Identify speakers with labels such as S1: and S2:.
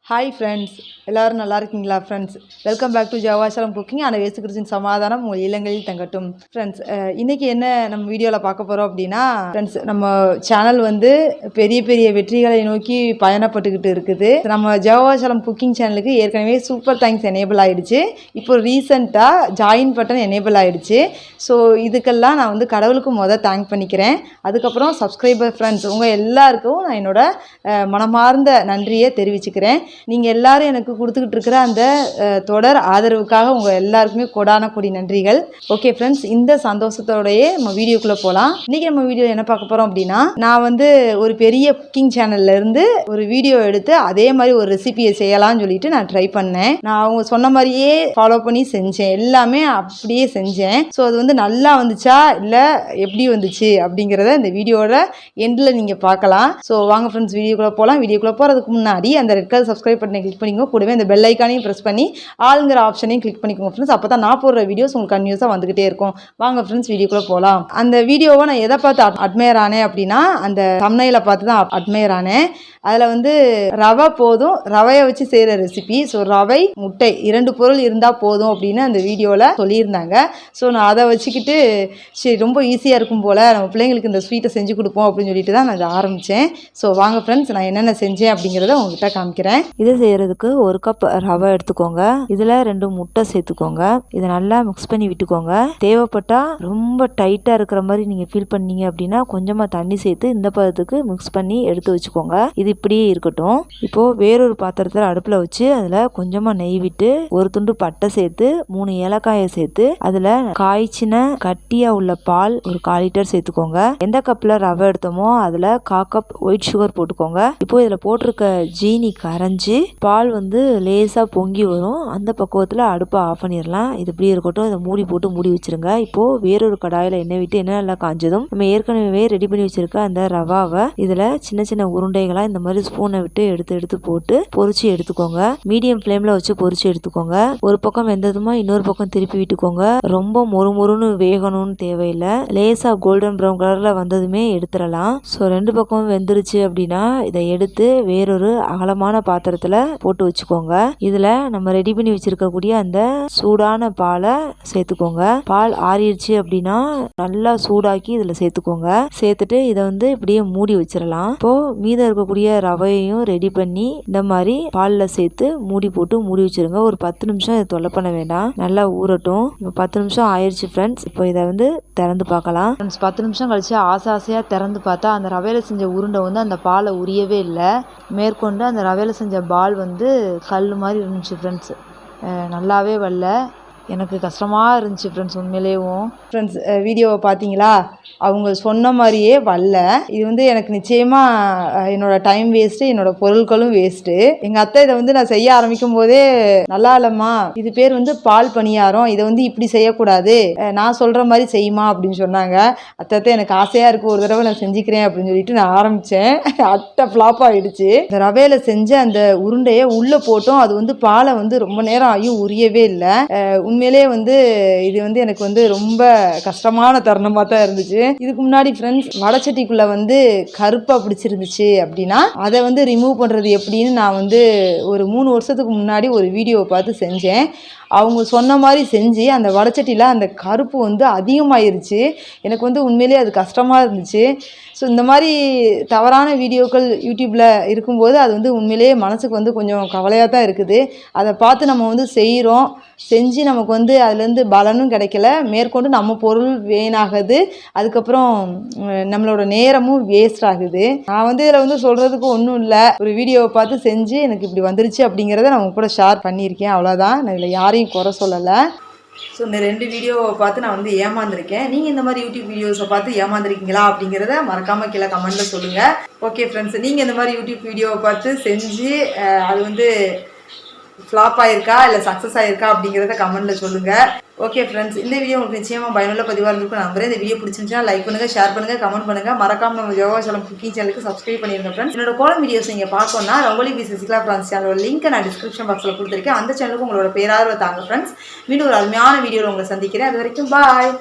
S1: Hi friends, எல்லோரும் நல்லா இருக்கீங்களா friends? Welcome back to Jehovah Shalom cooking. ஆனால் இயேசு கிறிஸ்துவின் சமாதானம் உங்கள் இல்லங்களில் தங்கட்டும். ஃப்ரெண்ட்ஸ், இன்றைக்கி என்ன நம்ம வீடியோவில் பார்க்க போகிறோம் அப்படின்னா, ஃப்ரெண்ட்ஸ், நம்ம சேனல் வந்து பெரிய பெரிய வெற்றிகளை நோக்கி பயணப்பட்டுக்கிட்டு இருக்குது. நம்ம ஜெகோவா ஷாலம் குக்கிங் சேனலுக்கு ஏற்கனவே சூப்பர் தேங்க்ஸ் எனேபிள் ஆகிடுச்சு. இப்போ ரீசெண்டாக ஜாயின் பட்டன் எனேபிள் ஆகிடுச்சு. ஸோ இதுக்கெல்லாம் நான் வந்து கடவுளுக்கு தேங்க் பண்ணிக்கிறேன். அதுக்கப்புறம் சப்ஸ்கிரைபர் ஃப்ரெண்ட்ஸ் உங்கள் எல்லாருக்கும் நான் என்னோட மனமார்ந்த நன்றியை தெரிவிச்சுக்கிறேன். நீங்கள் எல்லோரும் எனக்கு கொடுத்துக்கிட்டு இருக்கிற அந்த தொடர் ஆதரவுக்காக உங்கள் எல்லாருக்குமே கொடான கொடி நன்றிகள். ஓகே ஃப்ரெண்ட்ஸ், இந்த சந்தோஷத்தோடையே நம்ம வீடியோக்குள்ளே போகலாம். இன்றைக்கி நம்ம வீடியோ என்ன பார்க்க போகிறோம் அப்படின்னா, நான் வந்து ஒரு பெரிய குக்கிங் சேனல்லேருந்து ஒரு வீடியோ எடுத்து அதே மாதிரி ஒரு ரெசிபியை செய்யலாம்னு சொல்லிட்டு நான் ட்ரை பண்ணேன். நான் அவங்க சொன்ன மாதிரியே ஃபாலோ பண்ணி செஞ்சேன், எல்லாமே அப்படியே செஞ்சேன். ஸோ அது வந்து நல்லா வந்துச்சா இல்லை எப்படி வந்துச்சு அப்படிங்கிறத இந்த வீடியோட எண்டில் நீங்கள் பார்க்கலாம். ஸோ வாங்க ஃப்ரெண்ட்ஸ், வீடியோக்குள்ளே போகலாம். வீடியோக்குள்ளே போகிறதுக்கு முன்னாடி அந்த ரெட் கலர் சப்ஸ்கிரைப் பட்டனை கிளிக் பண்ணிக்கோங்க. கூடவே இந்த பெல் ஐக்கானையும் ப்ரெஸ் பண்ணி ஆளுங்கிற ஆப்ஷனையும் கிளிக் பண்ணிக்கோங்க ஃப்ரெண்ட்ஸ். அப்போ தான் நான் போடுற வீடியோஸ் உங்களுக்கு கன்யூஸாக வந்துகிட்டே இருக்கும். வாங்க ஃப்ரெண்ட்ஸ், வீடியோக்குள்ளே போகலாம். அந்த வீடியோவை நான் எதை பார்த்து அட்மையர் ஆனேன் அப்படின்னா, அந்த தம்ப்நெயிலை பார்த்து தான் அட்மையர் ஆனேன். அதில் வந்து ரவை போதும், ரவையை வச்சு செய்கிற ரெசிபி. ஸோ ரவை முட்டை 2 பொருள் இருந்தால் போதும் அப்படின்னு அந்த வீடியோவில் சொல்லியிருந்தாங்க. ஸோ நான் அதை வச்சுக்கிட்டு சரி ரொம்ப ஈஸியாக இருக்கும் போல், நம்ம பிள்ளைங்களுக்கு இந்த ஸ்வீட்டை செஞ்சு கொடுப்போம் அப்படின்னு சொல்லிட்டு தான் நான் இதை ஆரம்பித்தேன். ஸோ வாங்க ஃப்ரெண்ட்ஸ், நான் என்னென்ன செஞ்சேன் அப்படிங்கிறத உங்ககிட்ட காமிக்கிறேன்.
S2: இது செய்கிறதுக்கு 1 கப் ரவை எடுத்துக்கோங்க. இதில் 2 முட்டை சேர்த்துக்கோங்க. இதை நல்லா மிக்ஸ் பண்ணி விட்டுக்கோங்க. தேவைப்பட்டால் ரொம்ப டைட்டாக இருக்கிற மாதிரி நீங்கள் ஃபீல் பண்ணீங்க அப்படின்னா கொஞ்சமாக தண்ணி சேர்த்து இந்த பதத்துக்கு மிக்ஸ் பண்ணி எடுத்து வச்சுக்கோங்க. இது இப்படியே இருக்கட்டும். இப்போது வேறொரு பாத்திரத்தில் அடுப்பில் வச்சு அதில் கொஞ்சமாக நெய் விட்டு 1 துண்டு பட்டை சேர்த்து 3 ஏலக்காயை சேர்த்து அதில் காய்ச்சின கட்டியாக உள்ள பால் ஒரு 1/4 லிட்டர் சேர்த்துக்கோங்க. எந்த கப்பில் ரவை எடுத்தோமோ அதில் 1/4 கப் ஒயிட் சுகர் போட்டுக்கோங்க. இப்போ இதில் போட்டிருக்க ஜீனி கரைஞ்சி பால் வந்து லேசாக பொங்கி வரும். அந்த பக்குவத்தில் அடுப்பை ஆஃப் பண்ணிடலாம். இது இப்படி இருக்கட்டும். இதை மூடி போட்டு மூடி வச்சிருங்க. இப்போது வேறொரு கடாயில் எண்ணெய் விட்டு எண்ணெய் நல்லா காஞ்சதும் நம்ம ஏற்கனவே ரெடி பண்ணி வச்சிருக்க அந்த ரவாவை இதில் சின்ன சின்ன உருண்டைகளாக இந்த மாதிரி ஸ்பூனை விட்டு எடுத்து போட்டு பொரிச்சு எடுத்துக்கோங்க. மீடியம் ஃப்ளேமில் வச்சு பொரிச்சு எடுத்துக்கோங்க. ஒரு பக்கம் வெந்ததுமா இன்னொரு பக்கம் திருப்பி விட்டுக்கோங்க. ரொம்ப மொறுமொறுன்னு வேகணும்னு தேவையில்லை. லேசாக கோல்டன் ப்ரௌன் கலரில் வந்ததுமே எடுத்துடலாம். ஸோ 2 பக்கம் வெந்துருச்சு அப்படின்னா இதை எடுத்து வேறொரு அகலமான பாத்திரத்தில் போட்டு வச்சுக்கோங்க. இதில் நம்ம ரெடி பண்ணி வச்சிருக்கக்கூடிய அந்த சூடான பாலை சேர்த்துக்கோங்க. பால் ஆறிடுச்சு அப்படின்னா நல்லா சூடாக்கி இதில் சேர்த்துக்கோங்க. சேர்த்துட்டு இதை வந்து இப்படியே மூடி வச்சிடலாம். இப்போ மீதம் இருக்கக்கூடிய ரவையையும் ரெடி பண்ணி இந்த மாதிரி பாலில் சேர்த்து மூடி போட்டு மூடி வச்சிருங்க. ஒரு 10 நிமிஷம் இதை தொல்லை பண்ண வேண்டாம், நல்லா ஊறட்டும். இப்போ 10 நிமிஷம் ஆயிடுச்சு ஃப்ரெண்ட்ஸ். இப்போ இதை வந்து திறந்து பார்க்கலாம். ஃப்ரெண்ட்ஸ், 10 நிமிஷம் கழிச்சு ஆசையாக திறந்து பார்த்தா அந்த ரவையில் செஞ்ச உருண்டை வந்து அந்த பாலை உரியவே இல்லை. மேற்கொண்டு அந்த ரவையில் செஞ்ச பால் வந்து கல் மாதிரி இருந்துச்சு ஃப்ரெண்ட்ஸ். நல்லாவே வரல. எனக்கு கஷ்டமாக இருந்துச்சு ஃப்ரெண்ட்ஸ் உண்மையிலேயும்.
S1: ஃப்ரெண்ட்ஸ், வீடியோவை பார்த்தீங்களா? அவங்க சொன்ன மாதிரியே வரல. இது வந்து எனக்கு நிச்சயமாக என்னோடய டைம் வேஸ்ட்டு, என்னோடய பொருட்களும் வேஸ்ட்டு. எங்கள் அத்தை இதை வந்து நான் செய்ய ஆரம்பிக்கும் போதே நல்லா இல்லைம்மா, இது பேர் வந்து பால் பணியாரம், இதை வந்து இப்படி செய்யக்கூடாது, நான் சொல்கிற மாதிரி செய்யுமா அப்படின்னு சொன்னாங்க. அத்தை எனக்கு ஆசையாக இருக்குது, ஒரு தடவை நான் செஞ்சுக்கிறேன் அப்படின்னு சொல்லிட்டு நான் ஆரம்பித்தேன். அட்டை ஃப்ளாப் ஆகிடுச்சு. இந்த ரவையில் செஞ்ச அந்த உருண்டையை உள்ளே போட்டோம். அது வந்து பாலை வந்து ரொம்ப நேரம் ஆகியும் உரியவே இல்லை. உண்மையிலே வந்து இது வந்து எனக்கு வந்து ரொம்ப கஷ்டமான தருணமாக தான் இருந்துச்சு. இதுக்கு முன்னாடி ஃப்ரெண்ட்ஸ், வடச்சட்டிக்குள்ளே வந்து கருப்பாக பிடிச்சிருந்துச்சு அப்படின்னா அதை வந்து ரிமூவ் பண்ணுறது எப்படின்னு நான் வந்து ஒரு 3 வருஷத்துக்கு முன்னாடி ஒரு வீடியோவை பார்த்து செஞ்சேன். அவங்க சொன்ன மாதிரி செஞ்சு அந்த வடச்சட்டியில் அந்த கருப்பு வந்து அதிகமாகிருச்சு. எனக்கு வந்து உண்மையிலே அது கஷ்டமாக இருந்துச்சு. ஸோ இந்த மாதிரி தவறான வீடியோக்கள் யூடியூப்பில் இருக்கும்போது அது வந்து உண்மையிலேயே மனசுக்கு வந்து கொஞ்சம் கவலையாக தான் இருக்குது. அதை பார்த்து நம்ம வந்து செய்கிறோம், செஞ்சு நமக்கு வந்து அதுலேருந்து பலனும் கிடைக்கல, மேற்கொண்டு நம்ம பொருள் வீணாகுது, அதுக்கப்புறம் நம்மளோட நேரமும் வேஸ்ட் ஆகுது. நான் வந்து இதில் வந்து சொல்கிறதுக்கு ஒன்றும் இல்லை. ஒரு வீடியோவை பார்த்து செஞ்சு எனக்கு இப்படி வந்துருச்சு அப்படிங்கிறத நான் உங்க கூட ஷேர் பண்ணியிருக்கேன், அவ்வளோதான். நான் இதில் யாரையும் குறை சொல்லலை. ஸோ இந்த 2 வீடியோவை பார்த்து நான் வந்து ஏமாந்துருக்கேன். நீங்கள் இந்த மாதிரி யூடியூப் வீடியோஸை பார்த்து ஏமாந்துருக்கீங்களா அப்படிங்கிறத மறக்காமல் கீழே கமெண்ட்டில் சொல்லுங்கள். ஓகே ஃப்ரெண்ட்ஸ், நீங்கள் இந்த மாதிரி யூடியூப் வீடியோவை பார்த்து செஞ்சு அது வந்து ஃப்ளாப் ஆகிருக்கா இல்லை சக்ஸஸ் ஆகிருக்கா அப்படிங்கிறத கமெண்ட்டில் சொல்லுங்கள். ஓகே ஃப்ரெண்ட்ஸ், இந்த வீடியோ உங்களுக்கு நிச்சயமாக பயனுள்ள பதிவாக இருந்திருக்கும் நம்புறேன். இந்த வீடியோ பிடிச்சிருந்துச்சுன்னா லைக் பண்ணுங்கள், ஷேர் பண்ணுங்கள், கமெண்ட் பண்ணுங்கள். மறக்காம நம்ம ஜெகோவா ஷாலம் குக்கிங் சேனலுக்கு சப்ஸ்கிரைப் பண்ணிடுங்க ஃப்ரெண்ட்ஸ். என்னோட கோலம் வீடியோஸ் நீங்கள் பார்க்கணும்னா ரங்கோலி பி சசிகலா ஃப்ரான்ஸ் சேனலோட லிங்க்கை நான் டிஸ்கிரிப்ஷன் பாக்ஸில் கொடுத்துருக்கேன். அந்த சேனலுக்கு உங்களோட பேராதரவை தாங்க ஃப்ரெண்ட்ஸ். மீண்டும் ஒரு அருமையான வீடியோவில் உங்களை சந்திக்கிறேன். அது வரைக்கும் பாய்.